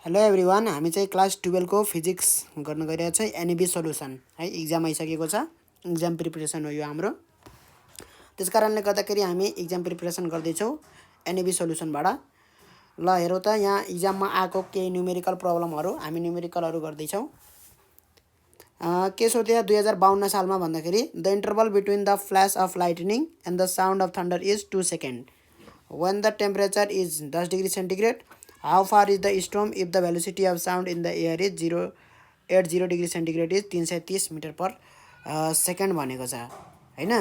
Hello everyone, हामी चाहिँ class 12 को फिजिक्स गर्न गइरहेको छ। एनईबी सल्युसन है, इक्जाम आइसकेको छ। इक्जाम प्रिपरेसन हो यो हाम्रो। त्यस कारणले गर्दाखेरि हामी इक्जाम प्रिपरेसन गर्दैछौँ एनईबी सल्युसनबाट। ल हेरौँ त, यहाँ इक्जाममा आएको केही न्युमेरिकल प्रब्लमहरू हामी न्युमेरिकलहरू गर्दैछौँ। के सोध्यो 2052 सालमा भन्दाखेरि the interval between the flash of lightning and the sound of thunder is 2 second when the temperature is 10 degree centigrade. How far is the storm if the velocity of sound in the air is 0 degree centigrade is 330 metre per second भनेको छ हैन।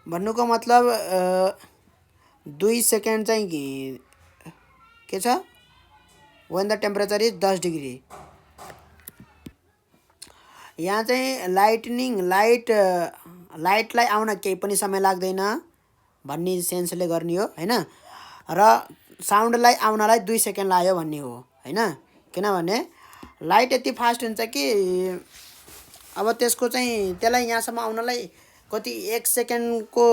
भन्नुको मतलब 2 second चाहिँ के छ, when the temperature is 10 degree. यहाँ चाहिँ लाइटलाई आउन केही पनि समय लाग्दैन भन्ने सेन्सले गर्ने हो हैन, र साउन्डलाई आउनलाई 2 सेकेन्ड लाग्यो भन्ने हो हैन। किनभने लाइट यति फास्ट हुन्छ कि अब त्यसको चाहिँ त्यसलाई यहाँसम्म आउनलाई कति 1 सेकेन्डको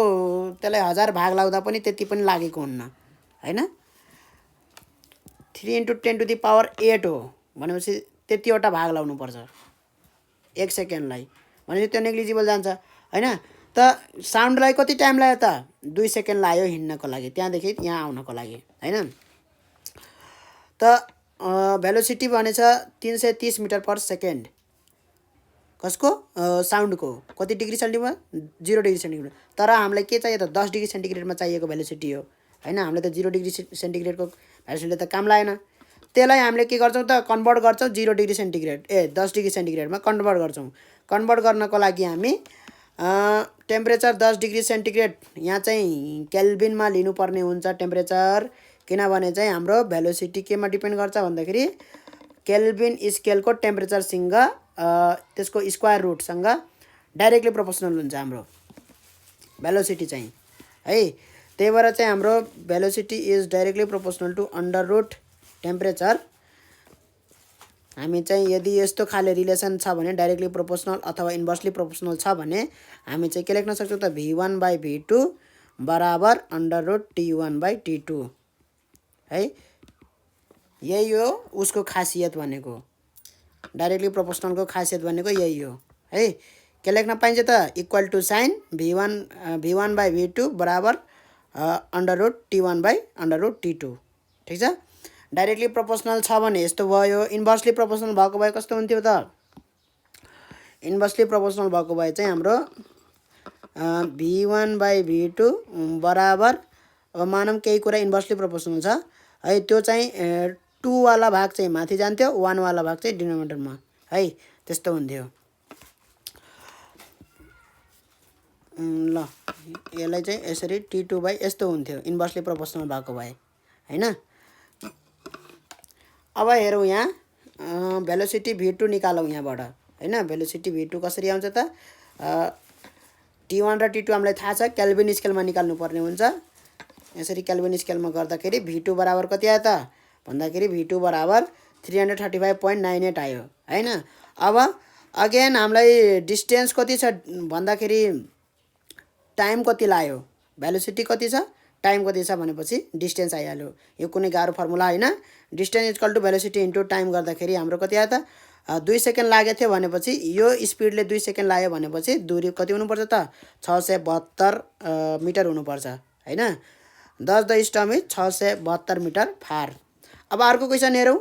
त्यसलाई 1000 भाग लाग्दा पनि त्यति पनि लागेको हुन्न हैन। 3 × 10⁸ हो भनेपछि त्यतिवटा भाग लाउनुपर्छ 1 सेकेन्डलाई, भनेपछि त्यो नेग्लिजिबल जान्छ हैन। त साउन्डलाई कति टाइम लाग्यो त? 2 सेकेन्ड लाग्यो हिँड्नको लागि, त्यहाँदेखि यहाँ आउनको लागि हैन। त भेलोसिटी भनेछ 330 मिटर पर सेकेन्ड। कसको? साउन्डको। कति डिग्री सेन्टिग्रेड? 0 degree centigrade. तर हामीलाई के चाहियो त? 10 डिग्री सेन्टिग्रेडमा चाहिएको भेलोसिटी हो हैन। हामीले त 0 डिग्री सेन्टिग्रेडको भेलोसिटीले त काम लागेन। त्यसलाई हामीले के गर्छौँ त? कन्भर्ट गर्छौँ 0 डिग्री सेन्टिग्रेड 10 डिग्री सेन्टिग्रेडमा कन्भर्ट गर्छौँ। कन्भर्ट गर्नको लागि हामी टेम्परेचर 10 डिग्री सेन्टिग्रेड यहाँ चाहिँ केल्भिनमा लिनुपर्ने हुन्छ टेम्परेचर। किनभने चाहिँ हाम्रो भेलोसिटी केमा डिपेन्ड गर्छ भन्दाखेरि केल्भिन स्केलको टेम्परेचरसँग त्यसको स्क्वायर रुटसँग डाइरेक्टली प्रोपोर्सनल हुन्छ हाम्रो भेलोसिटी चाहिँ है। त्यही भएर चाहिँ हाम्रो velocity is directly proportional to under root temperature. हामी चाहिँ यदि यस्तो खाले रिलेसन छ भने डाइरेक्टली प्रोपोर्सनल अथवा इन्भर्सली प्रोपोर्सनल छ भने हामी चाहिँ के लेख्न सक्छौँ त? v1/v2 बराबर अन्डर रुट t1/t2 है। यही हो उसको खासियत भनेको, डाइरेक्टली प्रोपोर्सनलको खासियत भनेको यही हो है। के लेख्न पाइन्छ त? इक्वल टु साइन v1/v2 बराबर अन्डर रुट t1/अन्डर रुट t2। ठिक छ। डाइरेक्टली प्रोपोर्सनल छ भने यस्तो भयो। इन्भर्सली प्रोपोर्सनल भएको भए कस्तो हुन्थ्यो त? इन्भर्सली प्रोपोर्सनल भएको भए चाहिँ हाम्रो v1/v2 बराबर, अब मानौँ केही कुरा इन्भर्सली प्रोपोर्सनल छ है, त्यो चाहिँ 2 वाला भाग चाहिँ माथि जान्थ्यो, 1 वाला भाग चाहिँ डिनोमिनेटरमा है, त्यस्तो हुन्थ्यो। ल यसलाई चाहिँ यसरी t2/ यस्तो हुन्थ्यो इन्भर्सली प्रोपोर्सनल भएको भए हैन। अब हेरौँ यहाँ भेलोसिटी v2 निकालौँ यहाँबाट हैन। भेलोसिटी v2 कसरी आउँछ त? t1 र t2 हामीलाई थाहा छ, केल्भिन स्केलमा निकाल्नु पर्ने हुन्छ। यसरी केल्भिन स्केलमा गर्दाखेरि v2 बराबर कति आयो त भन्दाखेरि v2 बराबर 335.98 आयो हैन। अब अगेन हामीलाई डिस्टेन्स कति छ भन्दाखेरि टाइम कति लाग्यो, भेलोसिटी कति छ, टाइम कति छ भनेपछि डिस्टेन्स आइहाल्यो। यो कुनै गाह्रो फर्मुला हैन। Distance equal to velocity into time गर्दाखेरि हाम्रो कति आयो त? 2 सेकेन्ड लागेको थियो भनेपछि यो स्पिडले 2 सेकेन्ड लाग्यो भनेपछि दूरी कति हुनुपर्छ त? 672 मिटर हुनुपर्छ हैन। 10 स्टर्म इज 672 मिटर फार। अब अर्को क्वेसन हेरौँ।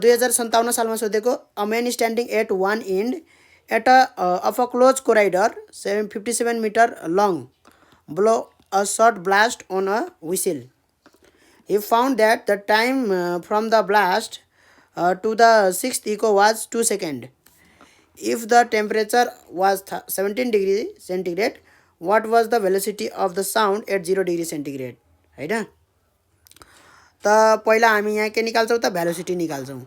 2057 सालमा सोधेको a man standing at one end at of a close corridor 57 metre long blow a short blast on a whistle. He found that the time from the blast to the 6th echo was 2 seconds. If the temperature was 17 degree centigrade, what was the velocity of the sound at 0 degree centigrade? हैन। त पहिला हामी यहाँ के निकाल्छौँ त? Velocity निकाल्छौँ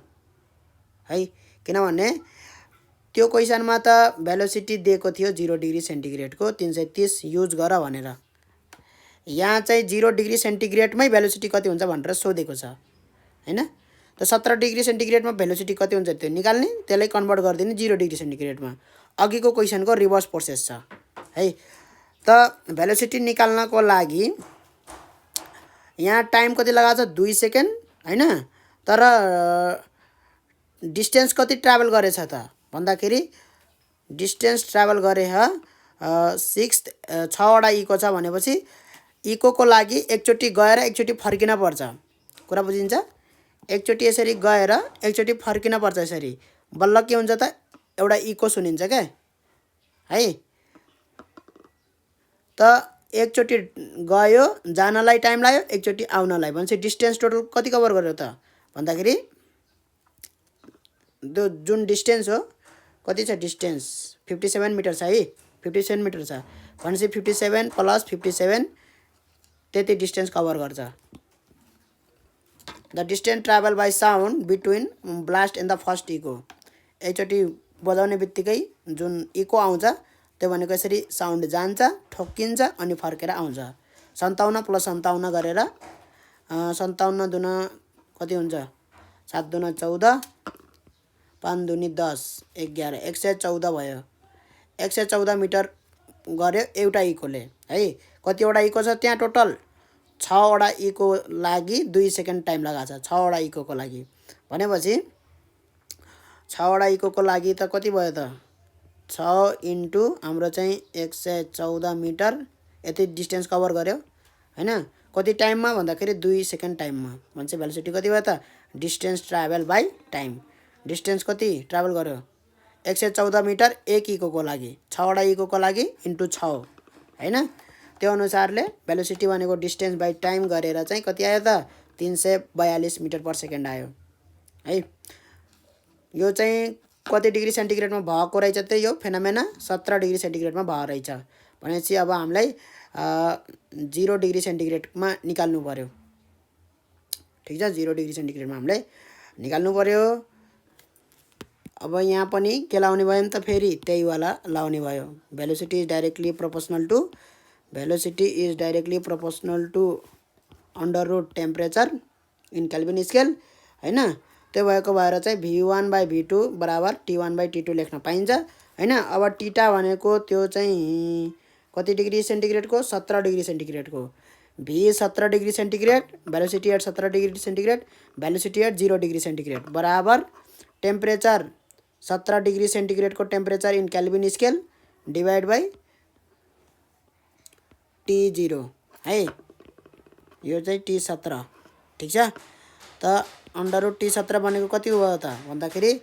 है। किनभने त्यो क्वेसनमा त भेलोसिटी दिएको थियो 0 डिग्री सेन्टिग्रेडको 330 युज गर भनेर। यहाँ चाहिँ 0 डिग्री सेन्टिग्रेडमै भेलोसिटी कति हुन्छ भनेर सोधेको छ हैन। त 17 डिग्री सेन्टिग्रेडमा भेलोसिटी कति हुन्छ त्यो निकाल्ने, त्यसलाई कन्भर्ट गरिदिने 0 डिग्री सेन्टिग्रेडमा। अघिको क्वेसनको रिभर्स प्रोसेस छ है। त भेलोसिटी निकाल्नको लागि यहाँ टाइम कति लगाएको छ? 2 सेकेन्ड हैन। तर डिस्टेन्स कति ट्राभल गरेछ त भन्दाखेरि डिस्टेन्स ट्राभल गरे 6वटा इको छ भनेपछि इकोको लागि एकचोटि गएर एकचोटि फर्किन पर्छ। कुरा बुझिन्छ? एकचोटि यसरी गएर एकचोटि फर्किन पर्छ। यसरी बल्ल के हुन्छ त एउटा इको सुनिन्छ क्या है। त एकचोटि गयो जानलाई टाइम लाग्यो, एकचोटि आउनलाई, भनेपछि डिस्टेन्स टोटल कति कभर गर्यो त भन्दाखेरि त्यो जुन डिस्टेन्स हो कति छ डिस्टेन्स 57 मिटर छ है। 57 मिटर छ भनेपछि 57 प्लस 57 त्यति डिस्टेन्स कभर गर्छ। The distance travel by sound between blast and the first echo. एकचोटि बजाउने बित्तिकै जुन इको आउँछ त्यो भनेको यसरी साउन्ड जान्छ, ठोक्किन्छ अनि फर्केर आउँछ। 57 प्लस 57 गरेर 57 दुना कति हुन्छ 7 दुना 14 5 दुनी 10 11 114 भयो। 114 मिटर गर्यो एउटा इकोले है। कतिवटा इको छ त्यहाँ टोटल 6वटा इको लागि 2 सेकेन्ड टाइम लगाएको छ 6वटा इकोको लागि। भनेपछि 6वटा इकोको लागि त कति भयो त 6 इन्टु हाम्रो चाहिँ 114 मिटर यति डिस्टेन्स कभर गर्यो हैन। कति टाइममा भन्दाखेरि 2 सेकेन्ड टाइममा। भनेपछि भेलोसिटी कति भयो त distance travel by time. Distance कति ट्राभल गर्यो 114 मिटर एक इकोको लागि 6वटा इकोको लागि इन्टु 6 हैन। त्यो अनुसारले भेलोसिटी भनेको डिस्टेन्स बाई टाइम गरेर चाहिँ कति आयो त 342 मिटर पर सेकेन्ड आयो है। यो चाहिँ कति डिग्री सेन्टिग्रेडमा भएको रहेछ त यो फेनोमेना 17 डिग्री सेन्टिग्रेडमा भएको रहेछ। भनेपछि अब हामीलाई 0 डिग्री सेन्टिग्रेडमा निकाल्नु पर्यो। ठिक छ 0 डिग्री सेन्टिग्रेडमा हामीले निकाल्नु पर्यो। अब यहाँ पनि के लाउने भयो नि त फेरि त्यही वाला लाउने भयो। Velocity is directly proportional to under root temperature in Calvin scale हैन। त्यो भएको भएर चाहिँ v1 बाई v2 बराबर t1 बाई t2 लेख्न पाइन्छ हैन। अब टीटा भनेको त्यो चाहिँ कति डिग्री सेन्टिग्रेडको 17 डिग्री सेन्टिग्रेडको v 17 degree centigrade velocity at 17 degree centigrade velocity at 0 degree centigrade बराबर टेम्परेचर 17 डिग्री सेन्टिग्रेडको temperature in Calvin scale divide by T0 है। यो चाहिँ T17 ठीक छ। त अंडर रूट T17 भनेको कति भयो त भन्दाखेरि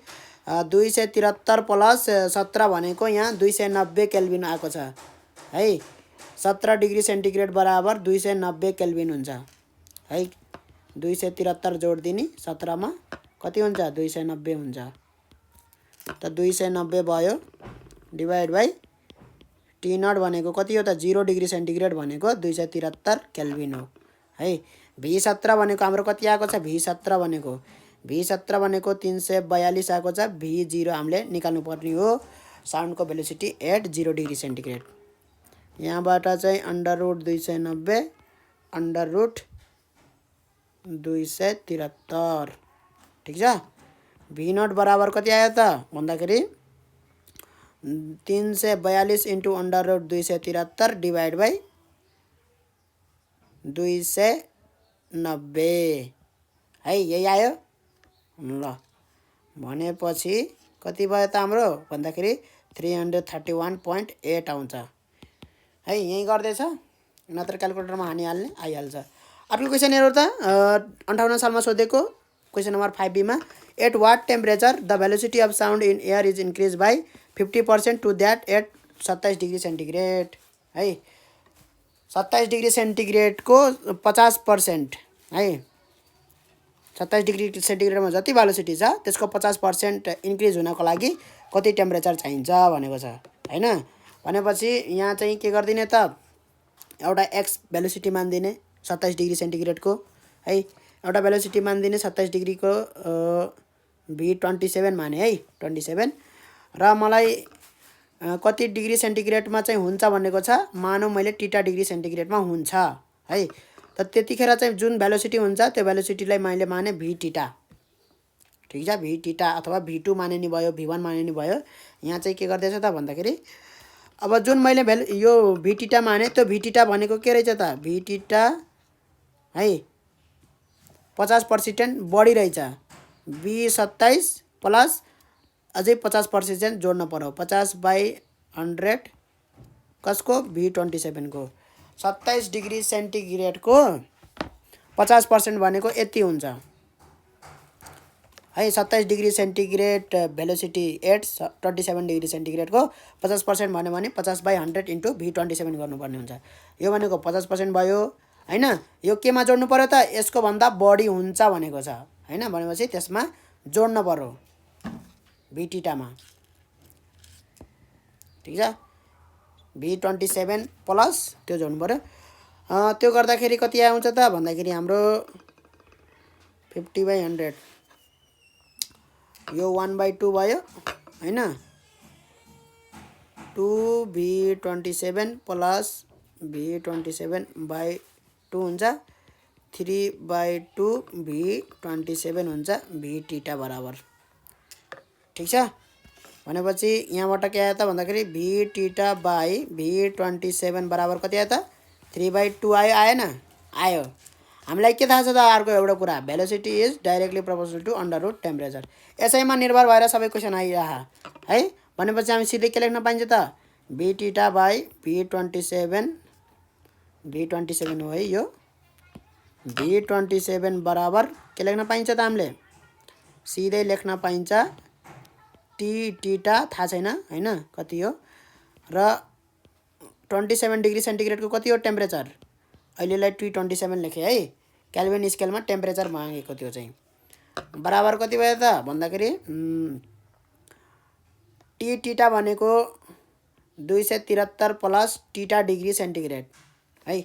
273 प्लस 17 भनेको यहाँ 290 केल्भिन आएको छ है। 17 डिग्री सेन्टिग्रेड बराबर 290 केल्भिन हुन्छ है। 273 जोड दिने 17 मा कति हुन्छ 290 हुन्छ। त 290 भयो डिवाइड बाई T0 भनेको कति हो त 0 डिग्री सेन्टिग्रेड भनेको 273 केल्भिन हो है। v17 भनेको हाम्रो कति आएको छ v17 भनेको 342 आएको छ। v0 हामीले निकाल्नु पर्ने हो साउन्डको भेलोसिटी एट 0 डिग्री सेन्टिग्रेड। यहाँबाट चाहिँ अंडर रूट 290 अंडर रूट 273 ठीक छ। v0 बराबर कति आयो त भन्दाखेरि 342 into under root 273 divide by 290 है। यही आयो ल। भनेपछि कति भयो त हाम्रो भन्दाखेरि 331.8 आउँछ है। यही गर्दैछ नत्र क्याल्कुलेटरमा हानिहाल्ने आइहाल्छ। अर्को क्वेसन हेरौँ त 58 सालमा सोधेको क्वेसन नम्बर 5B मा at what temperature the velocity of sound in air is increase by 50% to that at 27 degree centigrade है। 27 डिग्री सेन्टिग्रेडको 50% है। 27 डिग्री सेन्टिग्रेडमा जति भेलोसिटी छ त्यसको 50% इन्क्रिज हुनको लागि कति टेम्परेचर चाहिन्छ भनेको छ हैन। भनेपछि यहाँ चाहिँ के गर्दिने त एउटा एक्स भेलोसिटी मान्दिने 27 डिग्री सेन्टिग्रेडको है। एउटा भेलोसिटी मान्दिने 27 डिग्रीको v27 माने है 27 र मलाई कति डिग्री सेन्टिग्रेडमा चाहिँ हुन्छ भनेको छ मानौ मैले टीटा डिग्री सेन्टिग्रेडमा हुन्छ है। त त्यतिखेर चाहिँ जुन भेलोसिटी हुन्छ त्यो भेलोसिटीलाई मैले माने v टीटा ठीक छ। v टीटा अथवा v2 माने नि भयो v1 माने नि भयो। यहाँ चाहिँ के गर्दैछ त भन्दाखेरि अब जुन मैले यो v टीटा माने त्यो v टीटा भनेको के रहेछ त v टीटा है 50% बढी रहेछ। B27 प्लस अझै 50% जोड्न पर्यो। 50/100 कसको B27 को 27 डिग्री सेन्टिग्रेड को 50% भनेको यति हुन्छ है। 27 degree centigrade velocity at 27 degree centigrade को 50% भन्यो भने 50/100 इन्टु B27 गर्नुपर्ने हुन्छ। यो भनेको 50% भयो हैन। यो केमा जोड्नु पर्यो त यसको भन्दा बढी हुन्छ भनेको छ हैन। भनेपछि त्यसमा जोड्न पर्यो B-मा। ठीक छ। B27 प्लस त्यो जोड्नु पर्यो। त्यो गर्दाखेरि कति आउँछ त भन्दाखेरि हाम्रो 50/100 यो 1/2 भयो हैन। 2B27 प्लस B27/2 हुन्छ। 3/2 B27 हुन्छ B बराबर। ठीक छ। भनेपछि यहाँबाट के आयो त भन्दाखेरि B/B27 बराबर कति आयो त 3/2 आयो आएन आयो। हामीलाई के थाहा छ त अर्को एउटा कुरा velocity is directly proportional to under temperature. यसैमा निर्भर भएर सबै क्वेसन आइरह है। भनेपछि हामी सिधै के लेख्न पाइन्छ त B/B27 B27 हो है यो B27 बराबर के लेख्न पाइन्छ त हामीले सिधै लेख्न पाइन्छ T थाहा छैन हैन कति हो र 27 डिग्री सेन्टिग्रेड को कति हो टेम्परेचर अहिलेलाई T27 लेखे है। केल्भिन स्केलमा टेम्परेचर मागेको थियो चाहिँ बराबर कति भयो त भन्दाखेरि T भनेको 273 प्लस T डिग्री सेन्टिग्रेड है।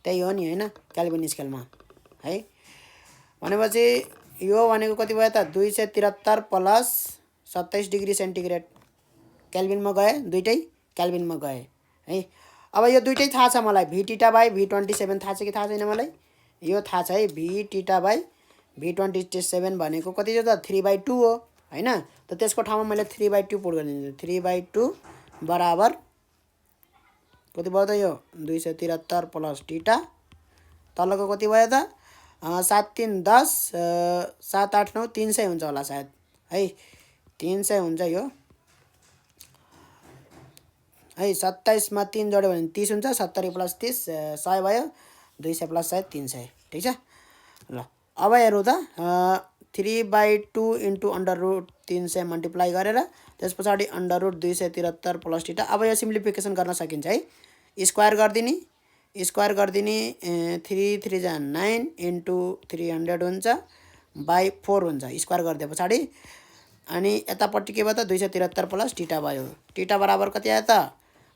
त्यही हो नि हैन केल्भिन स्केलमा है। भनेपछि यो भनेको कति भयो त 273 प्लस 27 डिग्री सेन्टिग्रेड केल्भिनमा गए दुईटै केल्भिनमा गए है। अब यो दुईटै थाहा छ मलाई B/B27 थाहा छ कि थाहा छैन मलाई यो थाहा छ है। B/B27 भनेको कति हो त 3/2 हो हैन। त त्यसको ठाउँमा मैले 3/2 पुट गरिदिन्छु। 3/2 बराबर कति भयो त यो 273 प्लस T तलको कति भयो त 7 3 10 7 8 9 300 हुन्छ होला सायद है। 300 हुन्छ यो है। 27 मा 3 जोड्यो भने 30 हुन्छ। 70 प्लस 30 100 भयो। 200 प्लस 100 300 ठीक छ। ल अब हेरौँ त 3/2 इन्टु √300 मल्टिप्लाई गरेर त्यस पछाडि √273 प्लस T। अब यो सिम्प्लिफिकेसन गर्न सकिन्छ है। स्क्वायर गरिदिने 3 3 जा 9 इन्टु 300 हुन्छ बाई 4 हुन्छ स्क्वायर गरिदिए पछाडि अनि यतापट्टि के भयो त 273 प्लस T भयो। T बराबर कति आयो त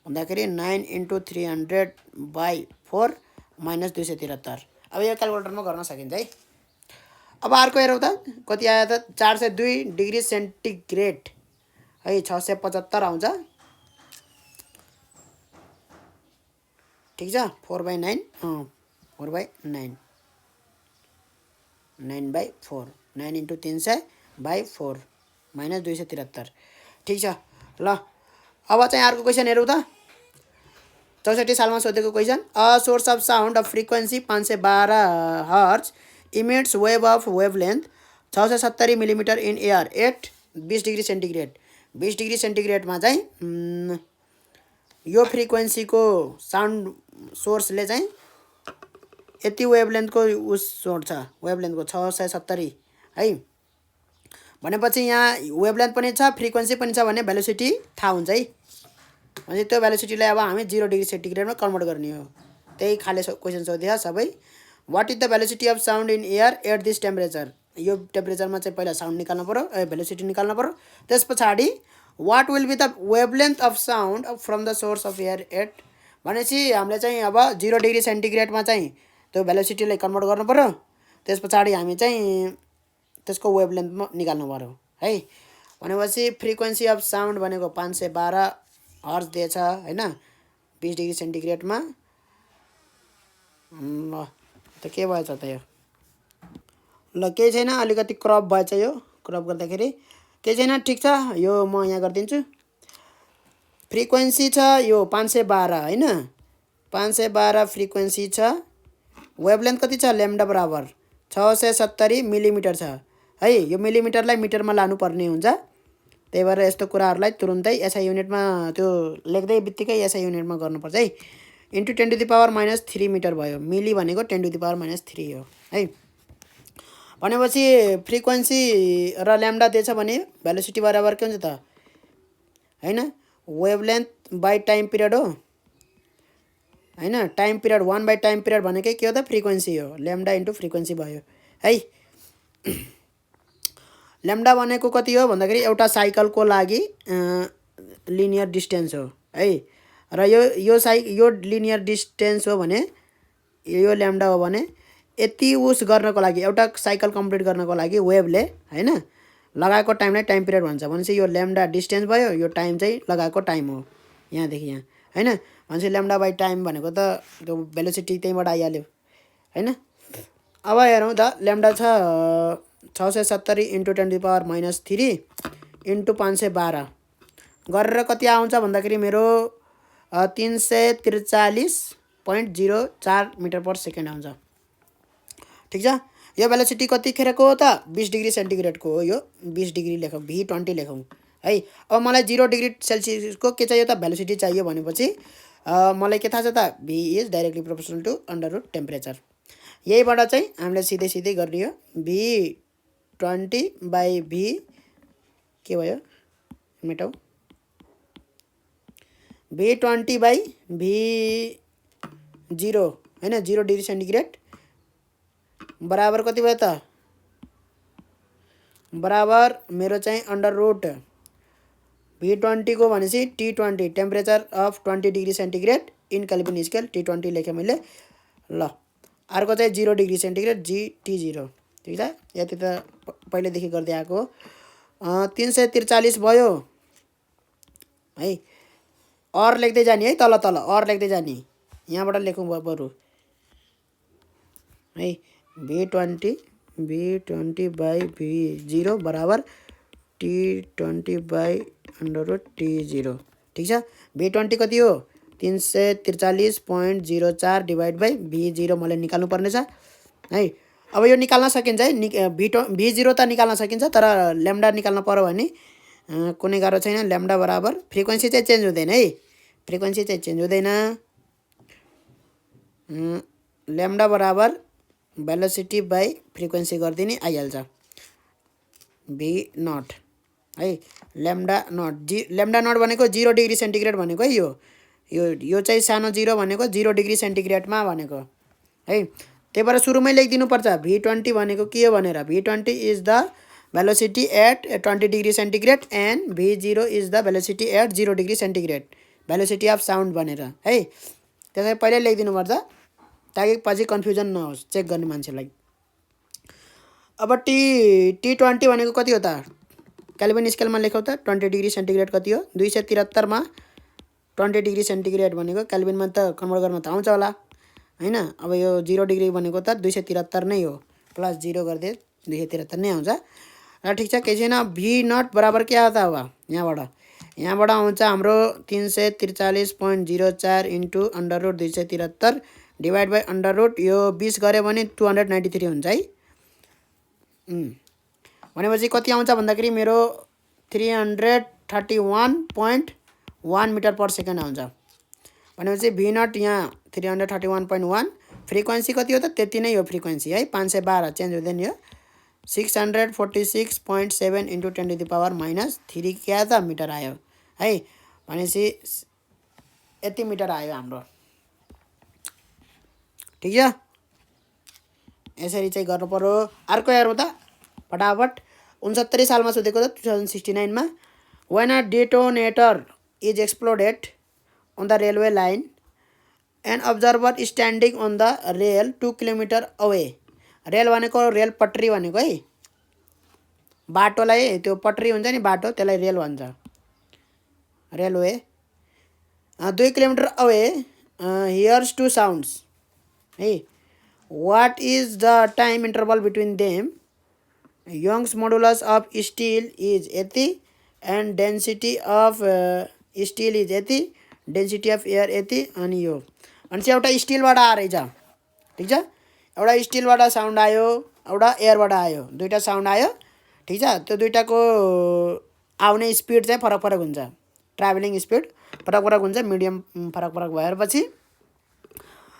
भन्दाखेरि 9 इन्टु 300/4 माइनस 273। अब यो क्यालकुलेटरमा गर्न सकिन्छ है। अब अर्को हेरौँ त कति आयो त 402 डिग्री सेन्टिग्रेड है 675 आउँछ। ठीक छ 4/9 4/9 9/4 9 इन्टु 300/4 माइनस 273 ठीक छ। ल अब चाहिँ अर्को क्वेसन हेरौँ त 64 सालमा सोधेको question a source of sound of frequency 512 hertz emits wave of wavelength 670 millimetre in air at 20 degree centigrade. 20 degree सेन्टिग्रेडमा चाहिँ यो फ्रिक्वेन्सीको साउन्ड सोर्सले चाहिँ यति वेभलेन्थको उस छोड्छ वेभलेन्थको 670 है। भनेपछि यहाँ वेभलेन्थ पनि छ फ्रिक्वेन्सी पनि छ भने भेलोसिटी थाहा हुन्छ है। भने त्यो भेलोसिटीलाई अब हामी 0 डिग्री सेन्टिग्रेडमा कन्भर्ट गर्ने हो। त्यही खाले क्वेसन सोधे सबै। What is the velocity of sound in air at this temperature. यो टेम्परेचरमा चाहिँ पहिला साउन्ड निकाल्नु पर्यो भेलोसिटी निकाल्नु पर्यो। त्यस पछाडि what will be the wavelength of sound from the source of air at भनेपछि हामीले चाहिँ अब 0 डिग्री सेन्टिग्रेडमा चाहिँ त्यो भेलोसिटीलाई कन्भर्ट गर्नु पर्यो। त्यस पछाडि हामी चाहिँ त्यसको वेभलेन्थ निकाल्नु पर्यो है। भनेपछि फ्रिक्वेन्सी अफ साउन्ड भनेको 512 हर्ट्ज दिएछ हैन 20 डिग्री सेन्टिग्रेडमा। ल त के भएछ त यो ल केही छैन अलिकति क्रप भएछ यो क्रप गर्दाखेरि केही छैन ठीक छ। यो म यहाँ गरिदिन्छु। फ्रिक्वेन्सी छ यो 512 हैन 512 फ्रिक्वेन्सी छ। वेभलेन्थ कति छ ल्याम्डा बराबर 670 मिलिमिटर छ है। यो मिलिमिटरलाई मिटरमा लानुपर्ने हुन्छ, त्यही भएर यस्तो कुराहरूलाई तुरुन्तै एसआई युनिटमा त्यो लेख्दै बित्तिकै एसआई युनिटमा गर्नुपर्छ है। इन्टु 10⁻³ मिटर भयो। मिली भनेको 10⁻³ हो है। भनेपछि फ्रिक्वेन्सी र ल्याम्डा दिएछ भने भेलोसिटी बराबर के हुन्छ त हैन, वेभलेन्थ बाई टाइम पिरियड हो हैन। Time period 1 by time period भनेकै के हो त फ्रिक्वेन्सी हो। ल्याम्डा इन्टु फ्रिक्वेन्सी भयो है। ल्याम्डा भनेको कति हो भन्दाखेरि एउटा साइकलको लागि लिनियर डिस्टेन्स हो है। र यो लिनियर डिस्टेन्स हो भने यो ल्याम्डा हो भने यति उस गर्नको लागि एउटा साइकल कम्प्लिट गर्नको लागि वेभले हैन लगाएको टाइमलाई टाइम पिरियड भन्छ। भनेपछि यो ल्याम्डा डिस्टेन्स भयो, यो टाइम चाहिँ लगाएको टाइम हो यहाँदेखि यहाँ हैन। भनेपछि ल्याम्डा बाई टाइम भनेको त त्यो भेलोसिटी त्यहीँबाट आइहाल्यो हैन। अब हेरौँ त ल्याम्डा छ 670 इन्टु 10⁻³ इन्टु 512 गरेर कति आउँछ भन्दाखेरि मेरो 343.04 मिटर पर सेकेन्ड आउँछ। ठिक छ। यो भेलोसिटी कतिखेरको हो त 20 डिग्री सेन्टिग्रेडको हो। यो 20 डिग्री लेखौँ, V20 लेखौँ है। अब मलाई 0 डिग्री सेल्सियसको के चाहियो त भेलोसिटी चाहियो भनेपछि मलाई के थाहा छ त V is directly proportional to under temperature. यहीबाट चाहिँ हामीले सिधै सिधै गर्ने हो। V20 बाई V के भयो मेटाउ, V20 बाई V0 हैन 0 डिग्री सेन्टिग्रेड बराबर कति भयो त बराबर मेरो चाहिँ अन्डर रुट V20 को भनेपछि T20 temperature of 20 degree centigrade in Calvin scale T20 लेखेँ मैले। ल अर्को चाहिँ 0 डिग्री सेन्टिग्रेड T0। ठिक छ। यति त पहिलेदेखि गर्दै आएको हो। 343 भयो है। और लेख्दै जाने है, तल तल और लेख्दै जाने, यहाँबाट लेखौँ बरु है। V20 बाई V0 बराबर T20 बाई अन्डर T0। ठिक छ। V20 कति हो 343.04 डिभाइड बाई V0 मलाई निकाल्नु पर्ने छ है। अब यो निकाल्न सकिन्छ है। V0 त निकाल्न सकिन्छ, तर ल्याम्डा निकाल्न पर्यो भने कुनै गाह्रो छैन। ल्याम्डा बराबर फ्रिक्वेन्सी चाहिँ चेन्ज हुँदैन है, फ्रिक्वेन्सी चाहिँ चेन्ज हुँदैन। ल्याम्डा बराबर भेलोसिटी बाई फ्रिक्वेन्सी गरिदिने आइहाल्छ V0 है। ल्याम्डा नट भनेको 0 डिग्री सेन्टिग्रेड भनेको है। यो चाहिँ सानो 0 भनेको 0 डिग्री सेन्टिग्रेडमा भनेको है। त्यही भएर सुरुमै लेखिदिनुपर्छ V20 भनेको के हो भनेर। V20 is the velocity at 20 degree centigrade and V0 is the velocity at 0 degree centigrade, velocity of sound भनेर है। त्यसलाई पहिल्यै लेखिदिनुपर्छ ताकि पछि कन्फ्युजन नहोस् चेक गर्ने मान्छेलाई। अब T20 भनेको कति हो त केल्भिन स्केलमा लेखौँ त 20 डिग्री सेन्टिग्रेड कति हो 273 मा 20 डिग्री सेन्टिग्रेड भनेको केल्भिनमा त कन्भर्ट गर्न त आउँछ होला हैन। अब यो 0 डिग्री भनेको त 273 नै हो, प्लस 0 गरिदिए 273 नै आउँछ। र ठिक छ, केही छैन। V0 बराबर के आयो त अब यहाँबाट आउँछ हाम्रो 343.04 into under root 273 divide by under root यो 20 गऱ्यो भने 293 हुन्छ है। भनेपछि कति आउँछ भन्दाखेरि मेरो 331.1 मिटर पर सेकेन्ड आउँछ। भनेपछि V0 यहाँ 331.1, फ्रिक्वेन्सी कति हो त त्यति नै हो फ्रिक्वेन्सी है। 512 चेन्ज हुँदैन यो। 646.7 इन्टु 10⁻³ क्या त मिटर आयो है। भनेपछि यति मिटर आयो हाम्रो। ठिक छ, यसरी चाहिँ गर्नु पर्यो। अर्को हेरौँ त फटाफट। 69 सालमा सोधेको त 2069 मा। When a detonator is exploded on the railway line, an observer standing on the rail 2 kilometre away। Rail भनेको रेल पटरी भनेको है। बाटोलाई त्यो पटरी हुन्छ नि बाटो, त्यसलाई रेल भन्छ, railway. 2 kilometre away hears two sounds है। What is the time interval between them. Young's modulus of steel is यति and density of steel is यति, डेन्सिटी अफ एयर यति। अनि यो भनेपछि एउटा स्टिलबाट आएछ। ठिक छ, एउटा स्टिलबाट साउन्ड आयो एउटा एयरबाट आयो, दुईवटा साउन्ड आयो, ठिक छ। त्यो दुईवटाको आउने स्पिड चाहिँ फरक फरक हुन्छ, ट्राभलिङ स्पिड फरक फरक हुन्छ, मिडियम फरक फरक भएपछि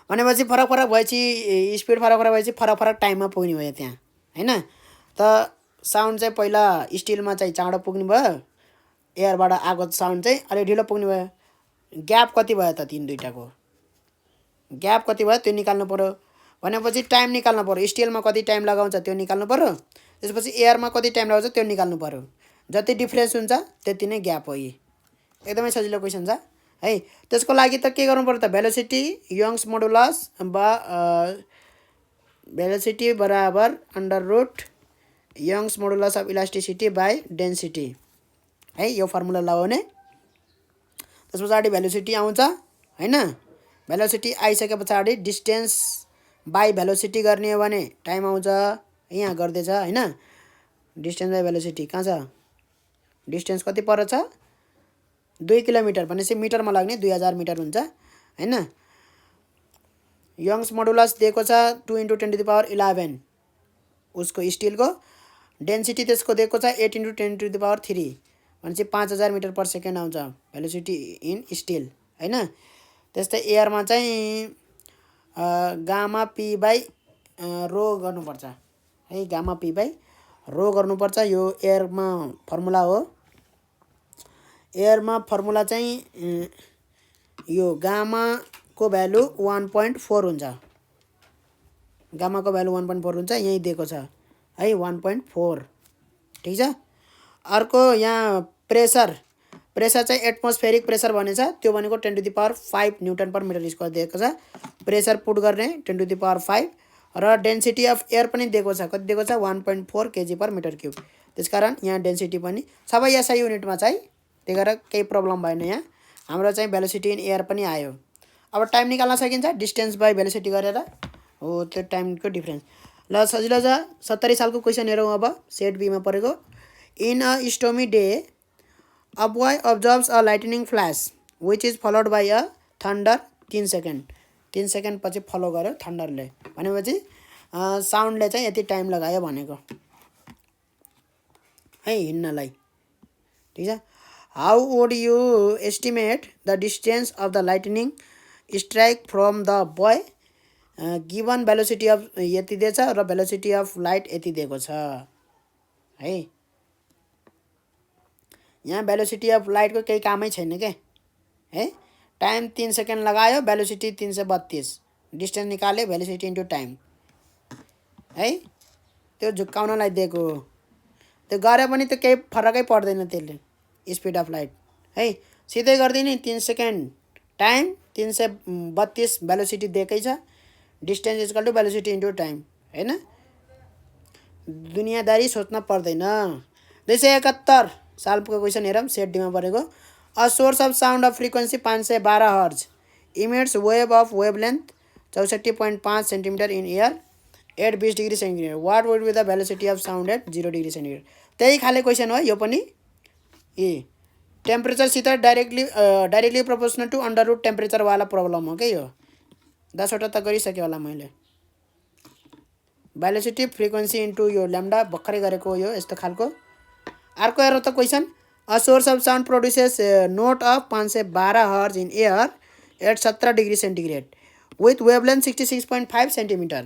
भनेपछि फरक फरक भएपछि स्पिड फरक फरक भएपछि फरक फरक टाइममा पुग्ने भयो त्यहाँ, होइन। त साउन्ड चाहिँ पहिला स्टिलमा चाहिँ चाँडो पुग्ने भयो, एयरबाट आएको साउन्ड चाहिँ अलिक ढिलो पुग्ने भयो। ग्याप कति भयो त तीन दुईवटाको, ग्याप कति भयो त्यो निकाल्नु पऱ्यो। भनेपछि टाइम निकाल्नु पऱ्यो, स्टिलमा कति टाइम लगाउँछ त्यो निकाल्नु पऱ्यो, त्यसपछि एयरमा कति टाइम लगाउँछ त्यो निकाल्नु पऱ्यो। जति डिफ्रेन्स हुन्छ त्यति नै ग्याप हो। यी एकदमै सजिलो क्वेसन छ है। त्यसको लागि त के गर्नु पर्यो त, भेलोसिटी यङ्स मोडुलस भेलोसिटी बराबर under root Young's modulus of elasticity by density है, यो फर्मुला लगाउने। त्यस पछाडि भेलोसिटी आउँछ, होइन। भेलोसिटी आइसके पछाडि डिस्टेन्स बाई भेलोसिटी गर्ने हो भने टाइम आउँछ, यहाँ गर्दैछ, होइन। डिस्टेन्स बाई भेलोसिटी कहाँ छ, डिस्टेन्स कति पर्छ 2 किलोमिटर भनेपछि मिटरमा लाग्ने 2000 मिटर हुन्छ, होइन। यङ्स मोडुलस दिएको छ 2 × 10⁻11 उसको स्टिलको, डेन्सिटी त्यसको दिएको छ 8 × 10⁻3 भनेपछि 5000 मिटर पर सेकेन्ड आउँछ भेलोसिटी इन स्टिल, होइन। त्यस्तै एयरमा चाहिँ गामा पी बाई रो गर्नुपर्छ है, गामा पी बाई रो गर्नुपर्छ। यो एयरमा फर्मुला हो, एयरमा फर्मुला चाहिँ यो गामाको भ्यालु 1.4 हुन्छ, गामाको भ्यालु 1.4 हुन्छ, यहीँ दिएको छ है 1.4, ठिक छ। अर्को यहाँ प्रेसर चाहिँ एटमोस्फेरिक प्रेसर भनेछ, त्यो भनेको 10⁵ न्युटन पर मिटर स्क्वायर दिएको छ। प्रेसर पुट गर्ने 10⁵ र डेन्सिटी अफ एयर पनि दिएको छ, कति दिएको छ 1.4 kg पर मिटर क्युब। त्यसकारण यहाँ डेन्सिटी पनि सबै एसआई युनिटमा छ है, त्यही भएर केही प्रब्लम भएन। यहाँ हाम्रो चाहिँ भेलोसिटी इन एयर पनि आयो। अब टाइम निकाल्न सकिन्छ डिस्टेन्स बाई भेलोसिटी गरेर, हो त्यो टाइमको डिफ्रेन्स। ल सजिलो छ। 70 सालको क्वेसन हेरौँ अब, सेट बीमा परेको। In a stormy day a boy observes a lightning flash which is followed by a thunder 3 second, 3 second पछि फलो गर्यो थन्डरले, भनेपछि साउन्डले चाहिँ यति टाइम लगायो भनेको है हिँड्नलाई, ठिक छ। How would you estimate the distance of the lightning strike from the boy given velocity of यति दिएछ र भेलोसिटी अफ लाइट यति दिएको छ है। यहाँ भेलोसिटी अफ लाइटको केही कामै छैन के है, टाइम 3 सेकेन्ड लगायो, भेलोसिटी 332, डिस्टेन्स निकाल्यो, भेलोसिटी इन्टु टाइम है, त्यो झुक्काउनलाई दिएको हो। त्यो गरे पनि त्यो केही फरकै पर्दैन त्यसले स्पिड अफ लाइट है, सिधै गरिदिने 3 सेकेन्ड टाइम 332 भेलोसिटी दिएकै छ, distance equal to velocity into time, होइन। दुनियाँदारी सोच्न पर्दैन। 271 सालको क्वेसन हेरौँ, सेट डीमा परेको। A source of sound of frequency 512 hertz emits wave of wavelength 64.5 centimetre in air at 20 degree centigrade, what would be the velocity of sound at 0 degree centigrade. त्यही खाले क्वेसन हो यो पनि। टेम्परेचरसित directly proportional to under root टेम्परेचरवाला problem हो क्या यो। 10 वटा त गरिसकेँ होला मैले। भेलोसिटी फ्रिक्वेन्सी इन्टु यो ल्याम्डा भर्खरै गरेको यो यस्तो खालको। अर्को हेरौँ त question. A source of sound produces note of 512 hertz in air at 17 degree centigrade with wavelength 66.5 centimetre.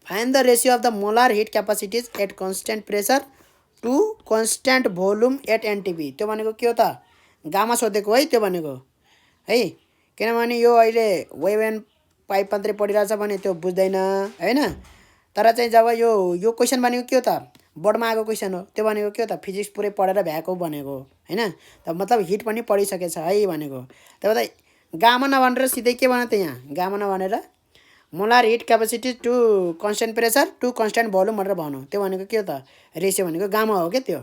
Find the ratio of the molar heat capacities at constant pressure to constant volume at NTP. त्यो भनेको के हो त, gamma सोधेको है त्यो भनेको है, किनभने यो अहिले वेभ एन्ड पाइप मात्रै पढिरहेछ भने त्यो बुझ्दैन होइन। तर चाहिँ जब यो क्वेसन भनेको के हो त, बोर्डमा आएको क्वेसन हो, त्यो भनेको के हो त फिजिक्स पुरै पढेर भ्याएको भनेको होइन। त मतलब हिट पनि पढिसकेछ है भनेको। त्यही भएर गामा नभनेर सिधै के भन त, यहाँ गामा नभनेर molar heat capacity to constant pressure to constant volume भनेर भनौँ। त्यो भनेको के हो त, रेसियो भनेको गामा हो क्या त्यो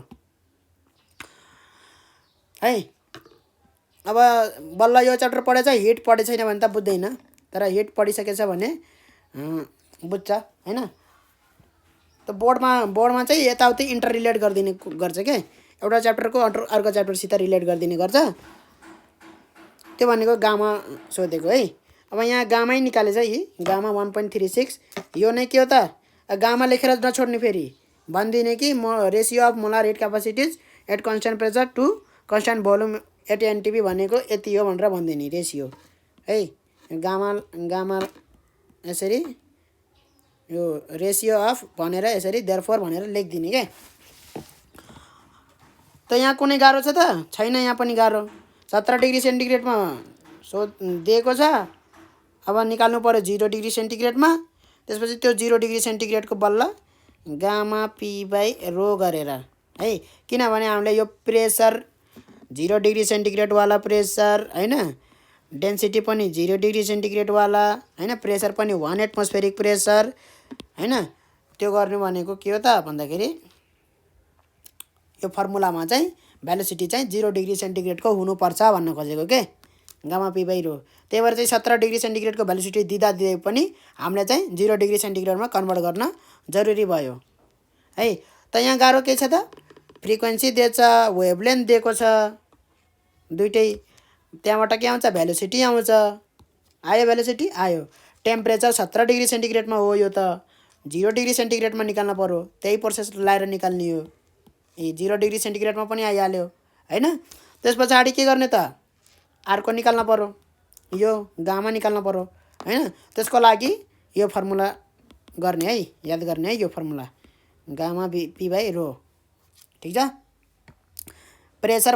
है। अब बल्ल यो च्याप्टर पढेछ, हिट पढे छैन भने त बुझ्दैन, तर हिट पढिसकेछ भने बुझ्छ होइन। त बोर्डमा चाहिँ यताउति इन्टर रिलेट गरिदिने गर्छ क्या, एउटा च्याप्टरको अर्को च्याप्टरसित रिलेट गरिदिने गर्छ। त्यो भनेको गामा सोधेको है। अब यहाँ गामै निकालेछ, यी गामा 1.36, यो नै के हो त गामा लेखेर नछोड्ने फेरि भनिदिने कि ratio of molar heat capacities at constant pressure to constant volume at NTP भनेको यति हो भनेर भनिदिने रेसियो है। गामा गामा यसरी यो रेसियो अफ भनेर यसरी देयरफोर भनेर लेखिदिने के। त यहाँ कुनै गाह्रो छ त छैन, यहाँ पनि गाह्रो 17 डिग्री सेन्टिग्रेडमा दिएको छ। अब निकाल्नु पर्यो 0 डिग्री सेन्टिग्रेडमा, त्यसपछि त्यो 0 डिग्री सेन्टिग्रेडको बल्ल गामा पी बाई रो गरेर है। किनभने हामीले यो प्रेसर 0 डिग्री सेन्टिग्रेडवाला प्रेसर होइन, डेन्सिटी पनि 0 डिग्री सेन्टिग्रेडवाला होइन, प्रेसर पनि 1 एटमोस्फेरिक प्रेसर होइन। त्यो गर्ने भनेको के हो त भन्दाखेरि यो फर्मुलामा चाहिँ भेलोसिटी चाहिँ 0 डिग्री सेन्टिग्रेडको हुनुपर्छ भन्न खोजेको के, गामा पी बाई रो। त्यही भएर चाहिँ 17 डिग्री सेन्टिग्रेडको भेलोसिटी दिँदा पनि हामीले चाहिँ 0 डिग्री सेन्टिग्रेडमा कन्भर्ट गर्न जरुरी भयो है। त यहाँ गाह्रो के छ त, फ्रिक्वेन्सी दिएछ, वेभलेन्थ दिएको छ दुइटै, त्यहाँबाट के आउँछ भेलोसिटी आउँछ। आयो भेलोसिटी आयो। टेम्परेचर 17 डिग्री सेन्टिग्रेडमा हो, यो त 0 डिग्री सेन्टिग्रेडमा निकाल्न पर्यो, त्यही प्रोसेस लाएर निकाल्ने हो। 0 डिग्री सेन्टिग्रेडमा पनि आइहाल्यो होइन। त्यस पछाडि के गर्ने त, अर्को निकाल्न पर्यो, यो गामा निकाल्न पर्यो होइन। त्यसको लागि यो फर्मुला गर्ने है, याद गर्ने है यो formula gamma P by rho, ठिक छ। प्रेसर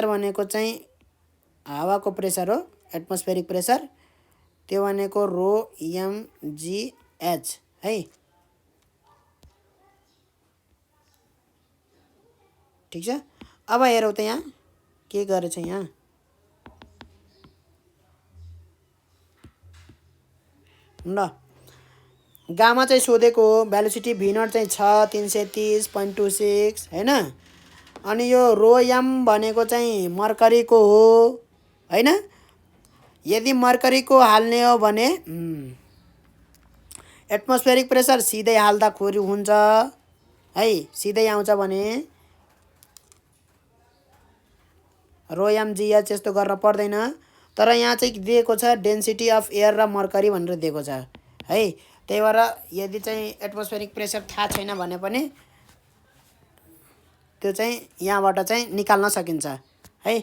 भनेको चाहिँ हावाको प्रेसर हो, एटमोस्फेरिक प्रेसर, त्यो भनेको रो एमजिएच है, ठिक छ। अब हेरौँ त यहाँ के गरेछ, यहाँ ल गामा चाहिँ सोधेको हो, भेलोसिटी V0 चाहिँ छ 330.26 होइन। अनि यो रो एम भनेको चाहिँ मर्करीको हो होइन। यदि मर्करीको हाल्ने हो भने एटमोस्फेरिक प्रेसर सिधै हाल्दा खोरी हुन्छ है, सिधै आउँछ भने रो एमजिएच यस्तो गर्न पर्दैन। तर यहाँ चाहिँ दिएको छ डेन्सिटी अफ एयर र मर्करी भनेर दिएको छ है। त्यही भएर यदि चाहिँ एटमोस्फेरिक प्रेसर थाहा छैन भने पनि त्यो चाहिँ यहाँबाट चाहिँ निकाल्न सकिन्छ है।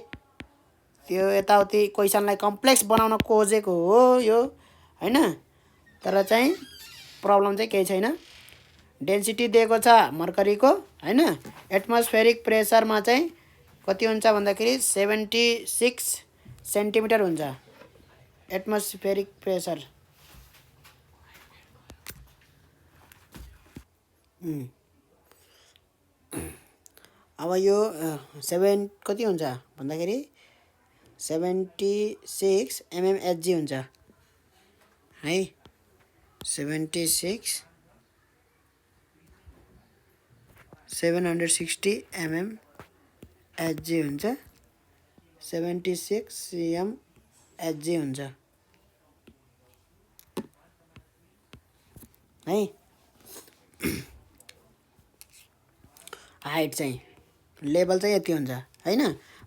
त्यो यताउति क्वेसनलाई कम्प्लेक्स बनाउन खोजेको हो यो होइन, तर चाहिँ प्रब्लम चाहिँ केही छैन। डेन्सिटी दिएको छ मर्करीको होइन। एटमोस्फेरिक प्रेसरमा चाहिँ कति हुन्छ भन्दाखेरि 76 सेन्टिमिटर हुन्छ एटमोस्फेरिक प्रेसर। अब यो 7 कति हुन्छ भन्दाखेरि 76 mmHg हुन्छ है। 76 760 mmHg हुन्छ, 76 cmHg हुन्छ है। हाइट चाहिँ लेभल चाहिँ यति हुन्छ होइन।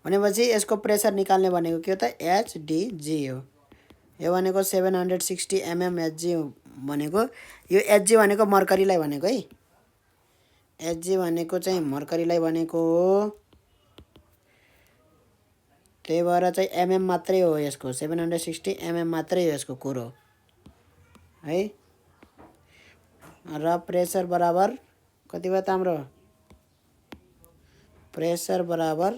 भनेपछि यसको प्रेसर निकाल्ने भनेको के हो त, एचडिजी हो। यो भनेको 760 mmHg भनेको, यो एचजी भनेको मर्करीलाई भनेको है, एचजी भनेको चाहिँ मर्करीलाई भनेको हो। त्यही भएर चाहिँ एमएम मात्रै हो यसको, 760 mm मात्रै हो यसको कुरो है। र प्रेसर बराबर कति भयो त हाम्रो, प्रेसर बराबर